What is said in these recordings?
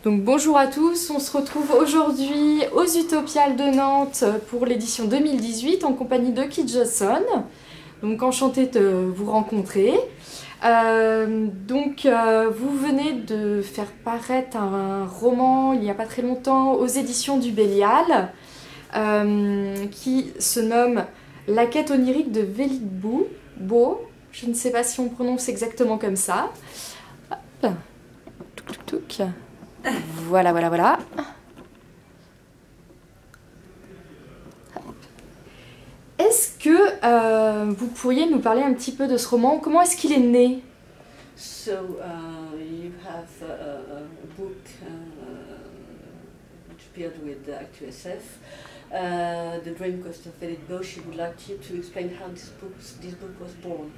Donc bonjour à tous, on se retrouve aujourd'hui aux Utopiales de Nantes pour l'édition 2018 en compagnie de Kit Johnson. Donc enchantée de vous rencontrer. Vous venez de faire paraître un roman il n'y a pas très longtemps aux éditions du Bélial qui se nomme La quête onirique de Véliboe. Je ne sais pas si on prononce exactement comme ça. Hop. Touc, touc, touc. Voilà. Est-ce que vous pourriez nous parler un petit peu de ce roman? Comment est-ce qu'il est né? So you have a book which appeared with the ActuSF, The Dream Quest of Véliboe. She would like you to explain how this book was born.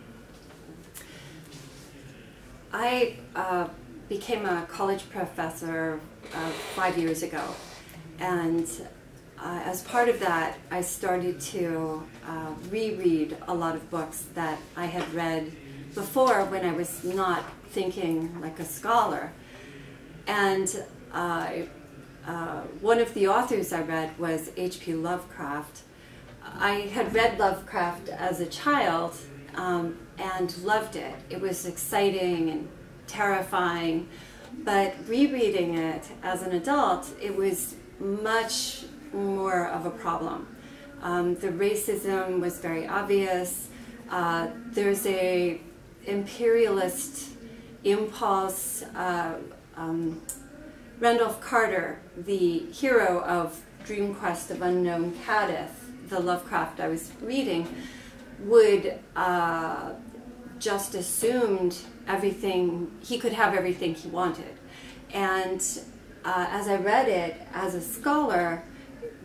I became a college professor 5 years ago, and as part of that I started to reread a lot of books that I had read before when I was not thinking like a scholar. And one of the authors I read was H.P. Lovecraft. I had read Lovecraft as a child and loved it. It was exciting and terrifying, but rereading it as an adult, it was much more of a problem. The racism was very obvious. There's a imperialist impulse. Randolph Carter, the hero of Dream Quest of Unknown Kadith, the Lovecraft I was reading, would just assumed everything, he could have everything he wanted. And as I read it as a scholar,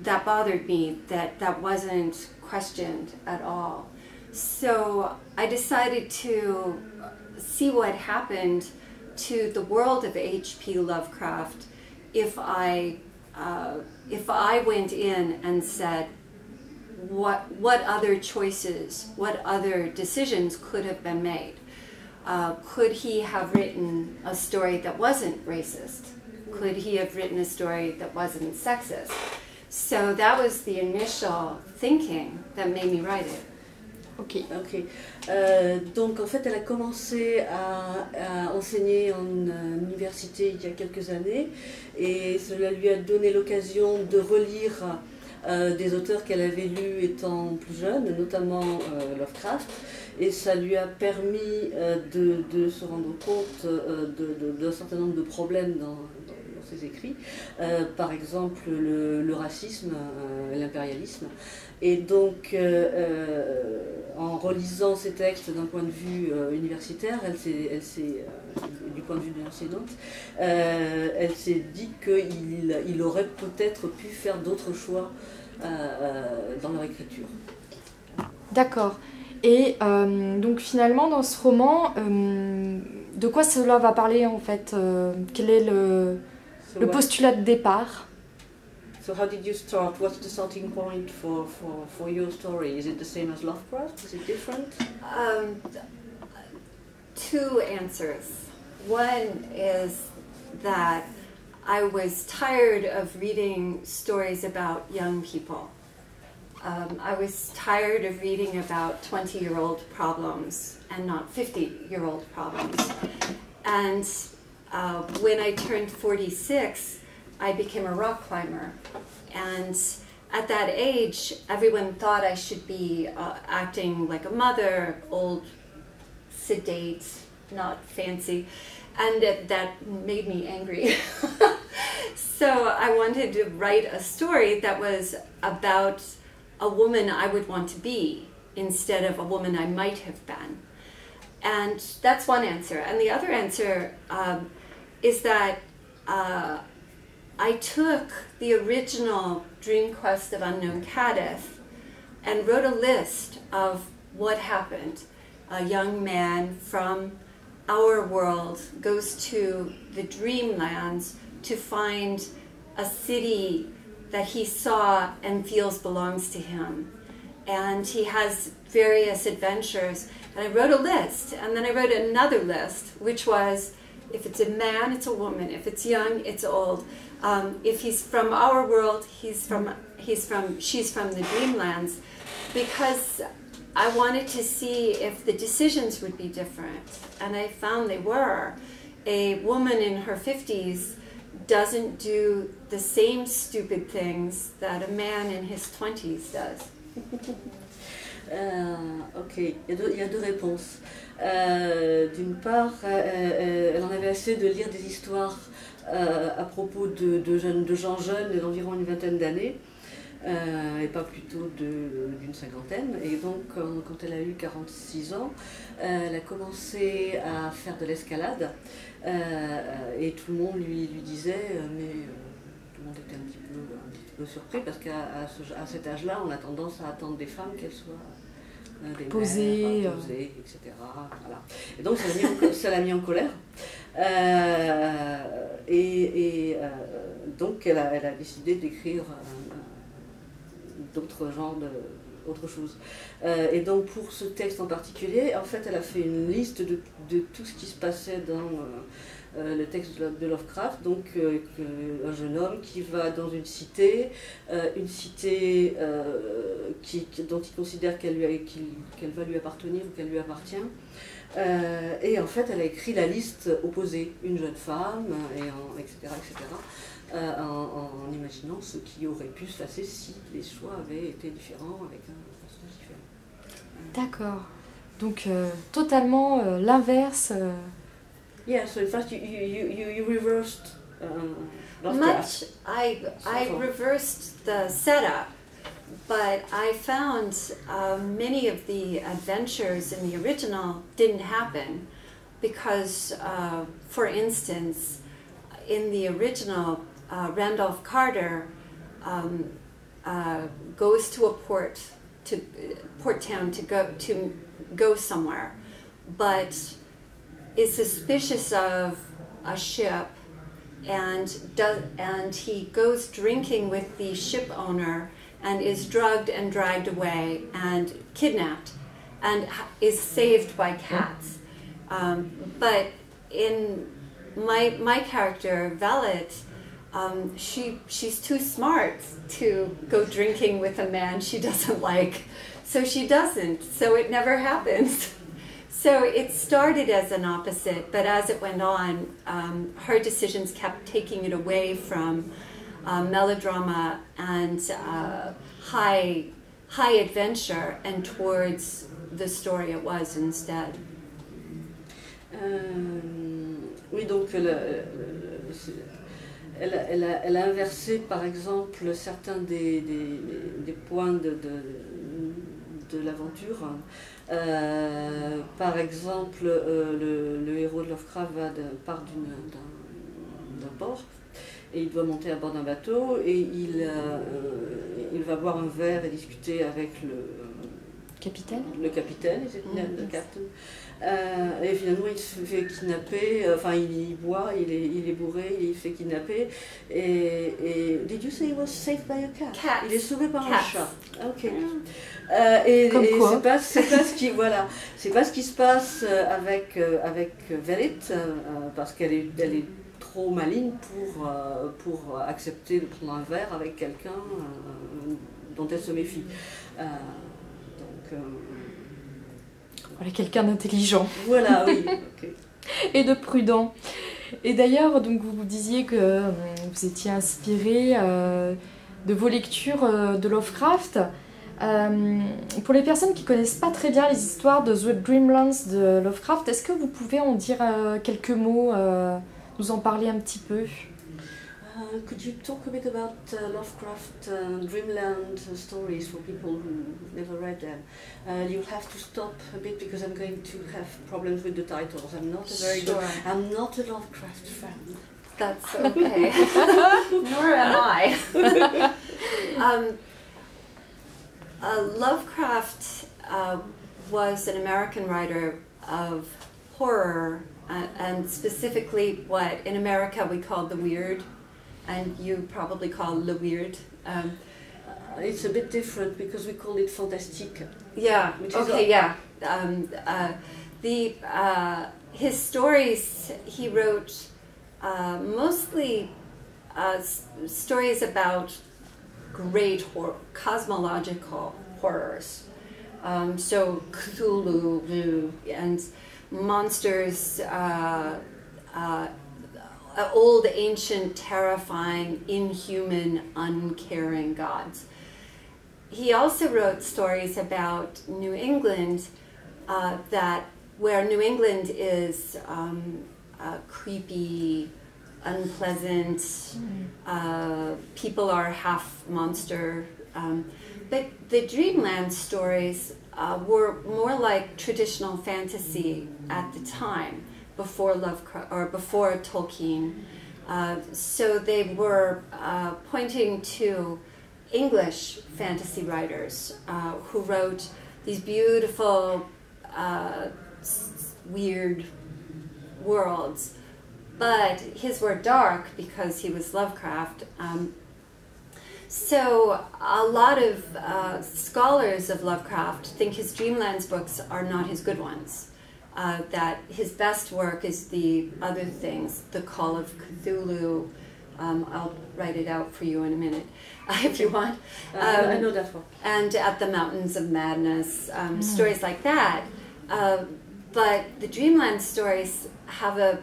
that bothered me, that wasn't questioned at all. So I decided to see what happened to the world of H.P. Lovecraft if I went in and said, what other choices, what other decisions could have been made? Could he have written a story that wasn't racist? Could he have written a story that wasn't sexist? So that was the initial thinking that made me write it. Ok. Donc en fait, elle a commencé à enseigner en université il y a quelques années et cela lui a donné l'occasion de relire des auteurs qu'elle avait lus étant plus jeune, notamment Lovecraft, et ça lui a permis de se rendre compte d'un certain nombre de problèmes dans ses écrits, par exemple le racisme, l'impérialisme. Et donc, en relisant ces textes d'un point de vue universitaire, du point de vue d'une enseignante, elle s'est dit qu'il aurait peut-être pu faire d'autres choix dans leur écriture. D'accord. Et donc finalement, dans ce roman, de quoi cela va parler en fait? Quel est le postulat de départ? So how did you start? What's the starting point for your story? Is it the same as Lovecraft? Is it different? Two answers. One is that I was tired of reading stories about young people. I was tired of reading about 20-year-old problems and not 50-year-old problems. And when I turned 46, I became a rock climber. And at that age, everyone thought I should be acting like a mother, old, sedate, not fancy. And that made me angry. So I wanted to write a story that was about a woman I would want to be instead of a woman I might have been. And that's one answer. And the other answer is that I took the original Dream Quest of Unknown Kadith and wrote a list of what happened. A young man from our world goes to the Dreamlands to find a city that he saw and feels belongs to him. And he has various adventures. And I wrote a list, and then I wrote another list, which was If it's a man, it's a woman. If it's young, it's old. If he's from our world, she's from the Dreamlands, because I wanted to see if the decisions would be different, and I found they were. A woman in her 50s doesn't do the same stupid things that a man in his 20s does. Ok, il y a deux réponses. D'une part, elle en avait assez de lire des histoires à propos de gens jeunes d'environ une vingtaine d'années, et pas plutôt d'une cinquantaine. Et donc, quand elle a eu 46 ans, elle a commencé à faire de l'escalade, et tout le monde lui disait, mais tout le monde était un petit peu surpris, parce qu'à cet âge-là, on a tendance à attendre des femmes qu'elles soient des posées, mères, posées, etc. Voilà. Et donc ça l'a mis en colère. Donc elle a décidé d'écrire d'autres genres autre chose. Et donc pour ce texte en particulier, en fait, elle a fait une liste de tout ce qui se passait dans le texte de Lovecraft. Donc un jeune homme qui va dans une cité dont il considère qu'elle va lui appartenir ou qu'elle lui appartient. Et en fait, elle a écrit la liste opposée, une jeune femme, etc. En imaginant ce qui aurait pu se passer si les choix avaient été différents, avec un personnage différent. D'accord. Donc totalement l'inverse. Yeah, so in fact you reversed Much. I reversed the setup, but I found many of the adventures in the original didn't happen because, for instance, in the original, Randolph Carter goes to a port town to go somewhere, but is suspicious of a ship, and he goes drinking with the ship owner and is drugged and dragged away and kidnapped and is saved by cats. But in my character, Valet, she's too smart to go drinking with a man she doesn't like, so she doesn't, so it never happens. So it started as an opposite, but as it went on, her decisions kept taking it away from melodrama and high adventure and towards the story it was instead. Oui, donc elle a inversé par exemple certains des points de l'aventure. Par exemple, le héros de Lovecraft part d'un port et il doit monter à bord d'un bateau et il va boire un verre et discuter avec le capitaine, le captain. Et finalement il se fait kidnapper, enfin il boit, il est bourré, il se fait kidnapper et did you say he was saved by a cat? Il est sauvé par un chat. Ok. Et c'est pas ce qui se passe avec Velit, parce qu'elle est trop maligne pour accepter de prendre un verre avec quelqu'un dont elle se méfie. Voilà, quelqu'un d'intelligent. Voilà, oui. Okay. Et de prudent. Et d'ailleurs, donc vous disiez que vous étiez inspiré de vos lectures de Lovecraft. Pour les personnes qui ne connaissent pas très bien les histoires de The Dreamlands de Lovecraft, est-ce que vous pouvez en dire quelques mots, nous en parler un petit peu? Could you talk a bit about Lovecraft Dreamland stories for people who've never read them? You'll have to stop a bit because I'm going to have problems with the titles. I'm not a Lovecraft fan. That's okay. Nor am I. Lovecraft was an American writer of horror, and specifically what in America we call the weird, and you probably call le weird. It's a bit different because we call it fantastique. Yeah. Okay. Yeah. his stories, he wrote mostly stories about great cosmological horrors. So Cthulhu and monsters, old, ancient, terrifying, inhuman, uncaring gods. He also wrote stories about New England, where New England is creepy, unpleasant, people are half monster. But the Dreamland stories were more like traditional fantasy at the time, before Lovecraft or before Tolkien. So they were pointing to English fantasy writers who wrote these beautiful, weird worlds. But his were dark because he was Lovecraft. So a lot of scholars of Lovecraft think his Dreamlands books are not his good ones. That his best work is the other things, The Call of Cthulhu. I'll write it out for you in a minute, if you want. I know that one. And At the Mountains of Madness, stories like that. But the Dreamland stories have a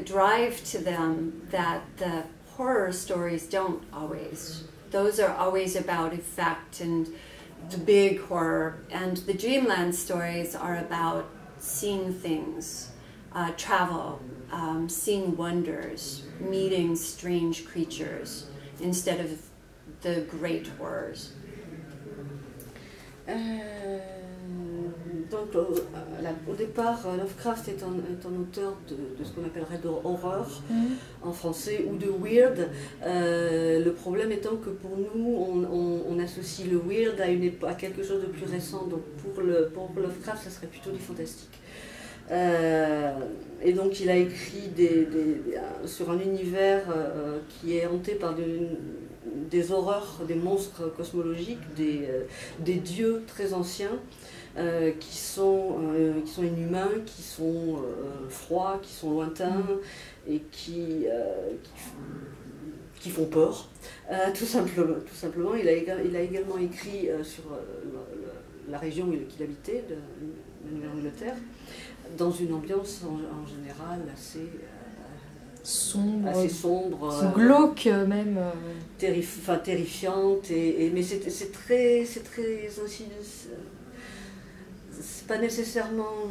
drive to them that the horror stories don't always. Those are always about effect and the big horror, and the Dreamland stories are about seeing things, travel, seeing wonders, meeting strange creatures, instead of the great horrors. Donc, au départ, Lovecraft est un auteur de ce qu'on appellerait de horreur en français, ou de weird. Le problème étant que pour nous, on associe le weird à quelque chose de plus récent. Donc pour Lovecraft, ça serait plutôt du fantastique. Et donc il a écrit sur un univers qui est hanté par des horreurs, des monstres cosmologiques, des dieux très anciens. Qui sont inhumains, qui sont froids, qui sont lointains et qui font peur, tout simplement. Il a également écrit sur la région qu'il habitait, de la Nouvelle-Angleterre, dans une ambiance en général assez sombre, glauque même, terrifiante, mais c'est très insidieux. C'est pas nécessairement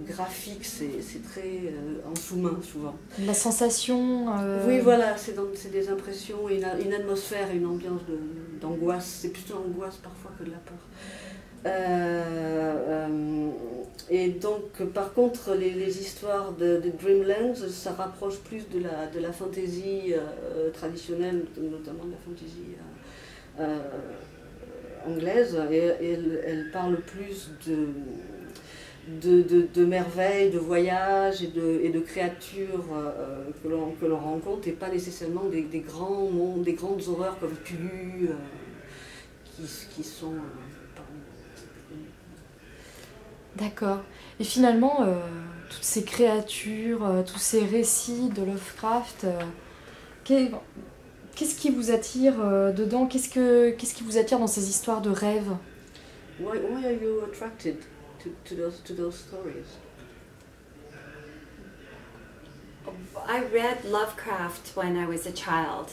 graphique, c'est très en sous-main souvent. La sensation... Oui, voilà, c'est des impressions, une atmosphère, une ambiance d'angoisse. C'est plutôt l'angoisse parfois que de la peur. Et donc, par contre, les histoires de Dreamlands, ça rapproche plus de la fantasy traditionnelle, notamment de la fantasy anglaise, et elle parle plus de merveilles, de voyages et de créatures que l'on rencontre, et pas nécessairement des grands mondes, des grandes horreurs comme Cthulhu qui sont parmi. D'accord. Et finalement, toutes ces créatures, tous ces récits de Lovecraft, qu'est-ce qui vous attire dedans? Qu'est-ce qui vous attire dans ces histoires de rêves? Why are you attracted to those stories? I read Lovecraft when I was a child,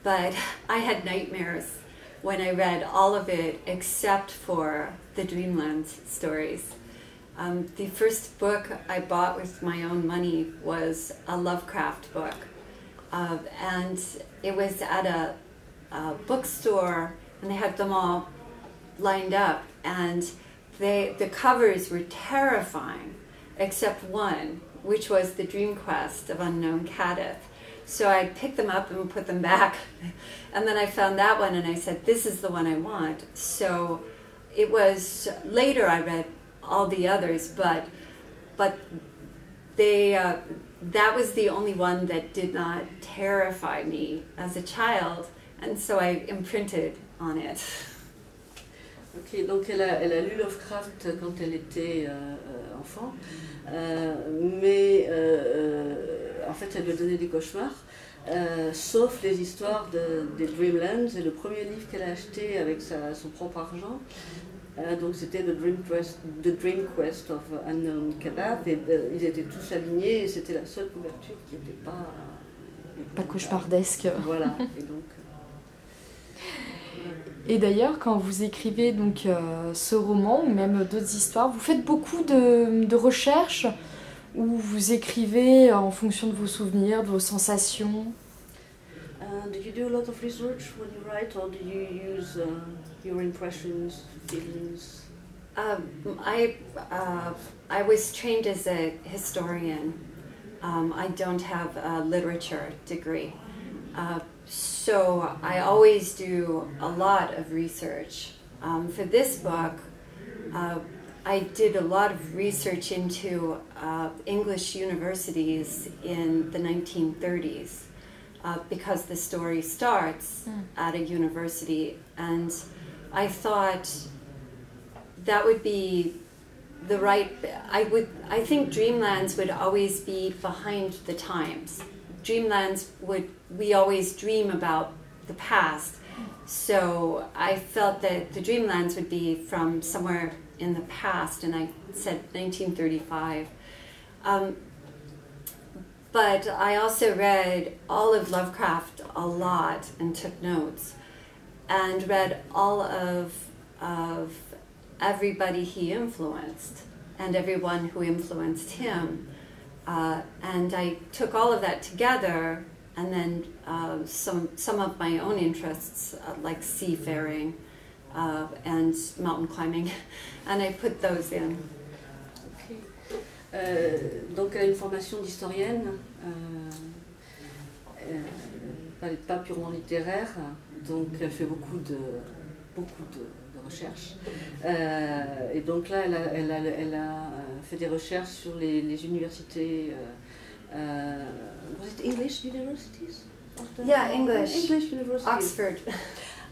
but I had nightmares when I read all of it except for the Dreamland stories. The first book I bought with my own money was a Lovecraft book. And it was at a bookstore, and they had them all lined up, and the covers were terrifying, except one, which was The Dream Quest of Unknown Kadith. So I picked them up and put them back, and then I found that one, and I said, this is the one I want. So it was, later I read all the others, but they... that was the only one that did not terrify me as a child, and so I imprinted on it. Ok, donc elle a lu Lovecraft quand elle était enfant, mais en fait elle lui a donné des cauchemars, sauf les histoires des Dreamlands, et le premier livre qu'elle a acheté avec son propre argent, donc c'était The Dream Quest of Unknown Cadaver, et ils étaient tous alignés, et c'était la seule couverture qui n'était pas cauchemardesque. Voilà, et donc... Et d'ailleurs, quand vous écrivez donc ce roman, ou même d'autres histoires, vous faites beaucoup de recherches, ou vous écrivez en fonction de vos souvenirs, de vos sensations? Do you do a lot of research when you write, or do you use your impressions, feelings? I was trained as a historian. I don't have a literature degree. So I always do a lot of research. For this book, I did a lot of research into English universities in the 1930s because the story starts at a university, and I thought that would be the right... I think Dreamlands would always be behind the times. Dreamlands we always dream about the past, so I felt that the Dreamlands would be from somewhere in the past, and I said 1935. But I also read all of Lovecraft a lot and took notes, and read all of everybody he influenced and everyone who influenced him. And I took all of that together, and then some of my own interests, like seafaring and mountain climbing, and I put those in. Okay. Donc elle a une formation d'historienne, pas purement littéraire, donc elle fait beaucoup de recherches. Et donc là, elle a fait des recherches sur les universités. Was it English universities? Yeah, English. English universities. Oxford.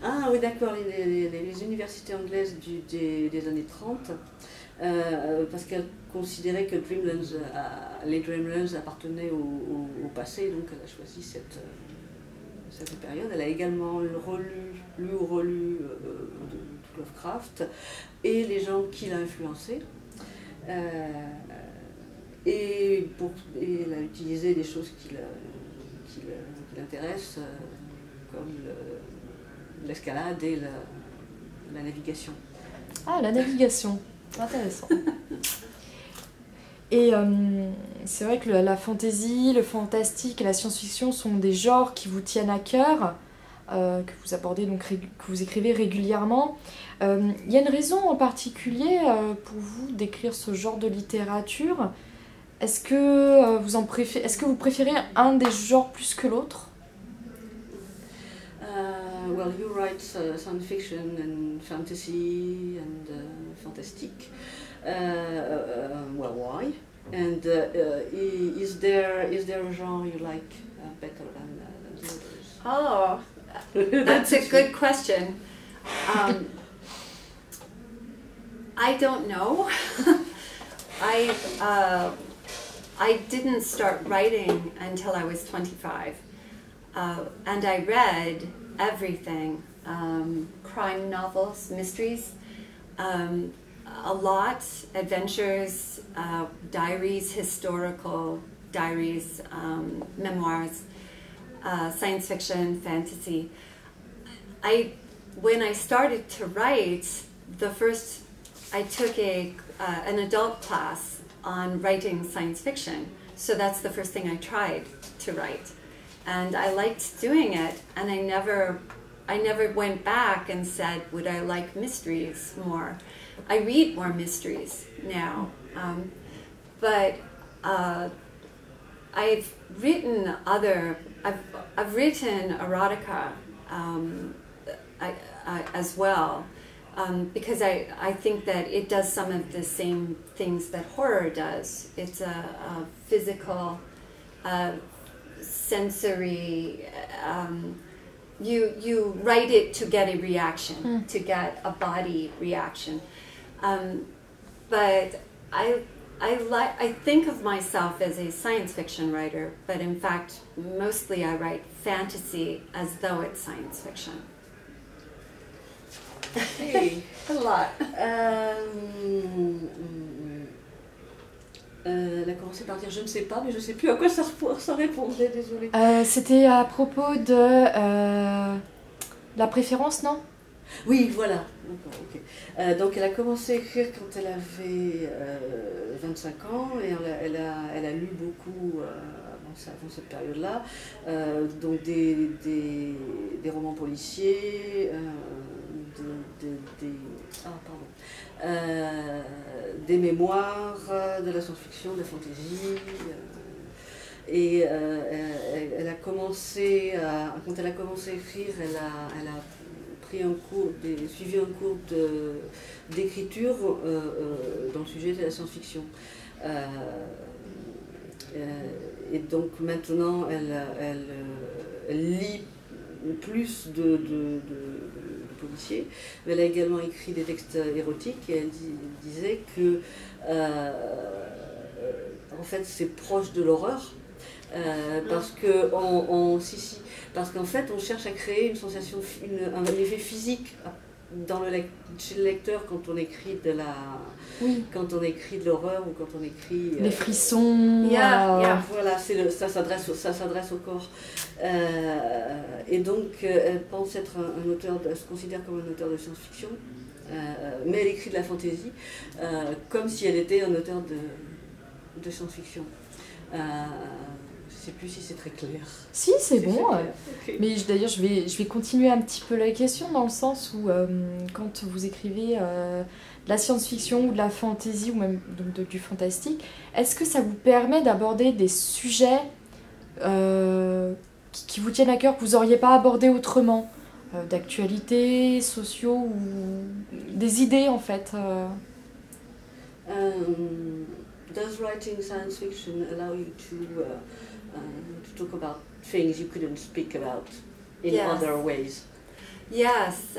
Ah oui, d'accord, les universités anglaises des années 30, parce qu'elle considérait que les Dreamlands appartenaient au passé, donc elle a choisi cette période. Elle a également lu ou relu Lovecraft et les gens qui l'ont influencé. Et elle a utilisé des choses qui l'intéressent, comme l'escalade et la navigation. Ah, la navigation, intéressant. Et c'est vrai que la fantasy, le fantastique et la science-fiction sont des genres qui vous tiennent à cœur, que vous abordez donc, que vous écrivez régulièrement. Il y a une raison en particulier pour vous d'écrire ce genre de littérature? Est-ce que vous préférez un des genres plus que l'autre? Well, you write science fiction and fantasy and fantastic. Well, why? And is there a genre you like better than the others? Oh, that's a good question. I don't know. I didn't start writing until I was 25, and I read everything, crime novels, mysteries, a lot, adventures, diaries, historical diaries, memoirs, science fiction, fantasy. When I started to write, I took an adult class on writing science fiction, so that's the first thing I tried to write, and I liked doing it, and I never went back and said, would I like mysteries more? I read more mysteries now, but I've written erotica as well, because I think that it does some of the same things that horror does. It's a physical, sensory you write it to get a reaction, to get a body reaction. But I think of myself as a science fiction writer, but in fact, mostly I write fantasy as though it's science fiction. Hey. A lot. Elle a commencé par dire je ne sais pas, mais je ne sais plus à quoi ça répondrait, désolée. C'était à propos de la préférence, non? Oui, voilà. D'accord, ok. Donc elle a commencé à écrire quand elle avait 25 ans et elle a lu beaucoup avant cette période-là. Donc des romans policiers, des mémoires, de la science-fiction, de la fantasy. Et elle a commencé quand elle a commencé à écrire, elle a suivi un cours d'écriture dans le sujet de la science-fiction. Et donc maintenant, elle lit plus de policiers, mais elle a également écrit des textes érotiques et elle disait que en fait c'est proche de l'horreur. Parce que parce qu'en fait on cherche à créer une sensation, un effet physique chez le lecteur quand on écrit quand on écrit de l'horreur ou quand on écrit les frissons. Voilà, ça s'adresse au corps. Et donc elle pense être un auteur, elle se considère comme un auteur de science-fiction, mais elle écrit de la fantaisie comme si elle était un auteur de science-fiction. Je ne sais plus si c'est très clair. Si, c'est bon. Okay. Mais d'ailleurs, je vais continuer un petit peu la question dans le sens où quand vous écrivez de la science-fiction ou de la fantasy ou même donc du fantastique, est-ce que ça vous permet d'aborder des sujets qui vous tiennent à cœur, que vous n'auriez pas abordé autrement, d'actualité, sociaux ou des idées en fait Does writing science fiction allow you to talk about things you couldn't speak about in other ways? Yes.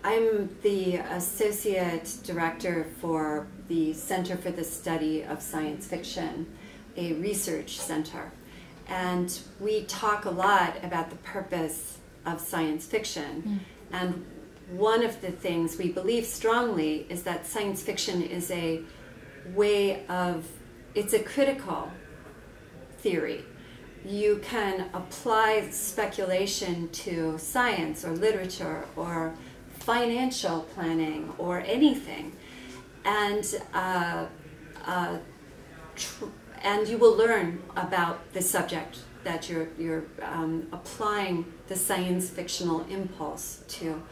I'm the associate director for the Center for the Study of Science Fiction, a research center. And we talk a lot about the purpose of science fiction. And one of the things we believe strongly is that science fiction is a way of, it's a critical theory. You can apply speculation to science or literature or financial planning or anything, and you will learn about the subject that you're applying the science fictional impulse to.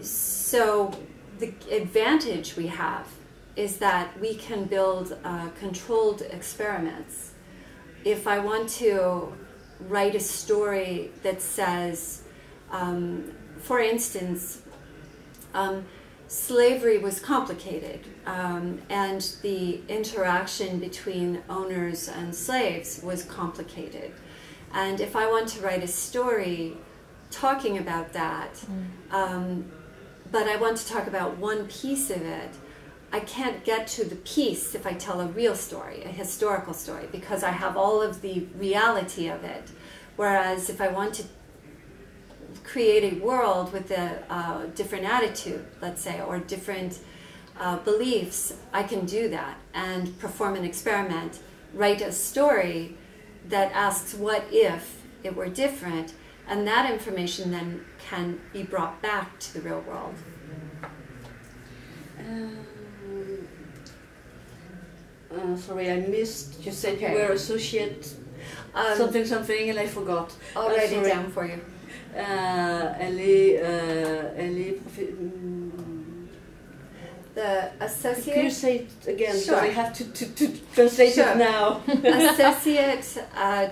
So the advantage we have is that we can build controlled experiments. If I want to write a story that says, for instance, slavery was complicated, and the interaction between owners and slaves was complicated. And if I want to write a story talking about that, but I want to talk about one piece of it, I can't get to the piece if I tell a real story, a historical story, because I have all of the reality of it. Whereas if I want to create a world with a different attitude, let's say, or different beliefs, I can do that and perform an experiment, write a story that asks what if it were different, and that information then can be brought back to the real world. Sorry, I missed. You said you were associate something, and I forgot. I'll write it down for you. Elle est The associate. Can you say it again? Sure. So I have to translate Sure. it now. Associate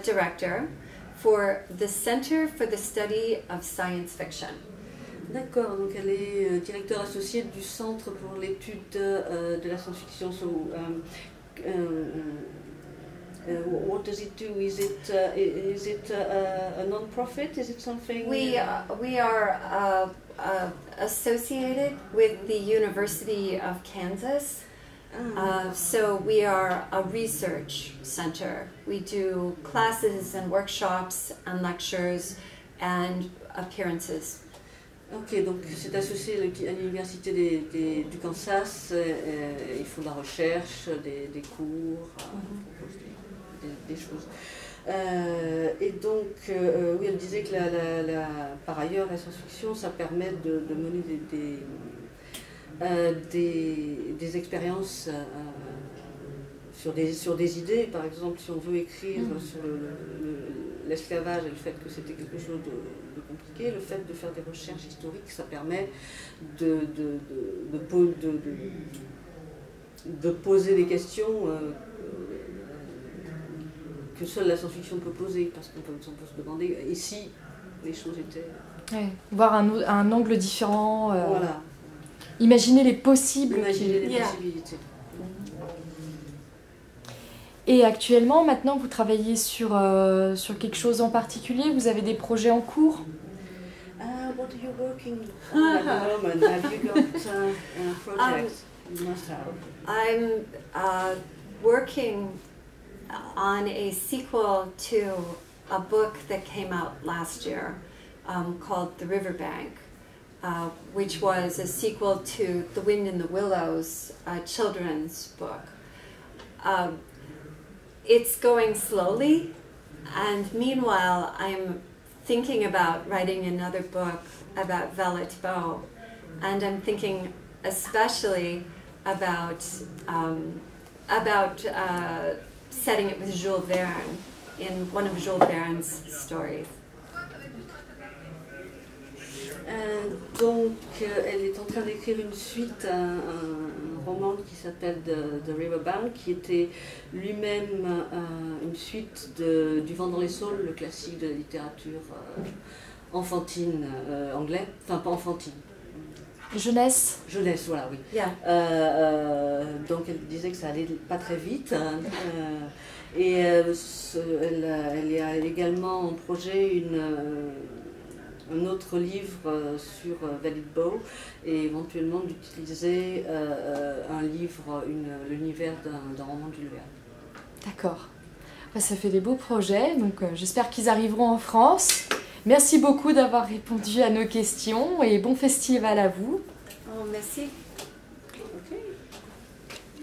director for the Center for the Study of Science Fiction. D'accord, donc elle est directeur associée du Centre pour l'étude de la science-fiction. So what does it do? Is it a non-profit? Is it something? We are associated with the University of Kansas. So we are a research center. We do classes and workshops and lectures and appearances. Ok, donc c'est associé à l'université du Kansas. Ils font de la recherche, des cours, des choses. Et donc, oui, elle disait que par ailleurs, la science-fiction, ça permet de mener des expériences sur des idées. Par exemple, si on veut écrire sur l'esclavage et le fait que c'était quelque chose de compliqué, le fait de faire des recherches historiques, ça permet de poser des questions que seule la science-fiction peut poser, parce qu'on peut se demander, et si les choses étaient... Ouais, voir un angle différent, voilà. Imaginer les possibles. Imaginer les possibilités. Et actuellement, maintenant, vous travaillez sur quelque chose en particulier? Vous avez des projets en cours? What are you working on at the moment? Have you got projects you must have? I'm working on a sequel to a book that came out last year called The Riverbank, which was a sequel to The Wind in the Willows, a children's book. It's going slowly, and meanwhile I'm thinking about writing another book about Velvet Bow, and I'm thinking especially about setting it with Jules Verne in one of Jules Verne's stories. Donc, elle est en train d'écrire une suite à un roman qui s'appelle The Riverbank, qui était lui-même une suite du Vent dans les saules, le classique de la littérature enfantine anglais, enfin pas enfantine. Jeunesse. Jeunesse, voilà, oui. Yeah. Donc elle disait que ça allait pas très vite. Et elle a également en projet un autre livre sur Velvet Bow et éventuellement d'utiliser un livre, l'univers d'un roman du Verne. D'accord. Ça fait des beaux projets, donc j'espère qu'ils arriveront en France. Merci beaucoup d'avoir répondu à nos questions et bon festival à vous. Oh, merci.